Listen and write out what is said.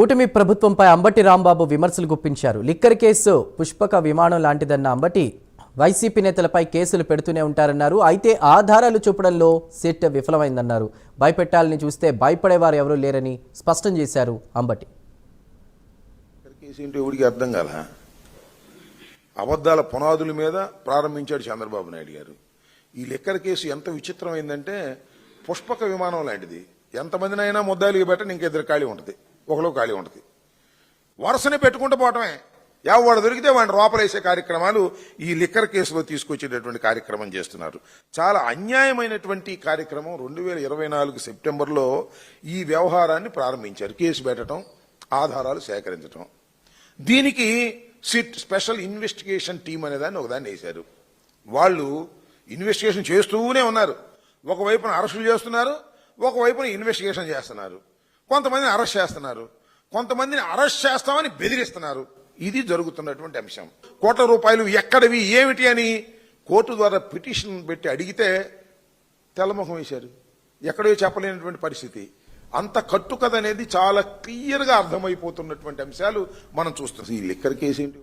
కూటమి ప్రభుత్వంపై అంబటి రాంబాబు విమర్శలు గుప్పించారు. లిక్కర్ కేసు పుష్పక విమానం లాంటిదన్న అంబటి వైసీపీ నేతలపై కేసులు పెడుతూనే ఉంటారన్నారు. అయితే ఆధారాలు చూపడంలో సిట్ విఫలమైందన్నారు. భయపెట్టాలని చూస్తే భయపడేవారు ఎవరూ లేరని స్పష్టం చేశారు అంబటి. అర్థం కాల అబద్ధాల పునాదుల మీద ప్రారంభించాడు చంద్రబాబు నాయుడు గారు. ఈ లిక్కర్ కేసు ఎంత విచిత్రమైందంటే పుష్పక విమానం లాంటిది. ఎంతమందినైనా ముద్దాయిలు పెట్టని ఇంకిద్దరు ఖాళీ ఉంటుంది, ఒకలో ఖాళీ ఉంటుంది. వరుసనే పెట్టుకుంటూ పోవటమే. ఎవడు దొరికితే వాడిని లోపలేసే కార్యక్రమాలు ఈ లిక్కర్ కేసులో తీసుకొచ్చేటటువంటి కార్యక్రమం చేస్తున్నారు. చాలా అన్యాయమైనటువంటి కార్యక్రమం. 2024 సెప్టెంబర్లో ఈ వ్యవహారాన్ని ప్రారంభించారు. కేసు పెట్టడం, ఆధారాలు సేకరించడం. దీనికి సిట్ స్పెషల్ ఇన్వెస్టిగేషన్ టీం అనేదాన్ని ఒకదాన్ని వేశారు. వాళ్ళు ఇన్వెస్టిగేషన్ చేస్తూనే ఉన్నారు. ఒకవైపున అరెస్టులు చేస్తున్నారు, ఒకవైపున ఇన్వెస్టిగేషన్ చేస్తున్నారు. కొంతమందిని అరెస్ట్ చేస్తున్నారు, కొంతమందిని అరెస్ట్ చేస్తామని బెదిరిస్తున్నారు. ఇది జరుగుతున్నటువంటి అంశం. కోట్ల రూపాయలు ఎక్కడవి ఏమిటి అని కోర్టు ద్వారా పిటిషన్ పెట్టి అడిగితే తెల్లముఖం వేశారు. ఎక్కడో చెప్పలేనటువంటి పరిస్థితి. అంత కట్టుకథ అనేది చాలా క్లియర్గా అర్థమైపోతున్నటువంటి అంశాలు మనం చూస్తున్నాం. ఈ లిక్కర్ కేసు ఏంటి?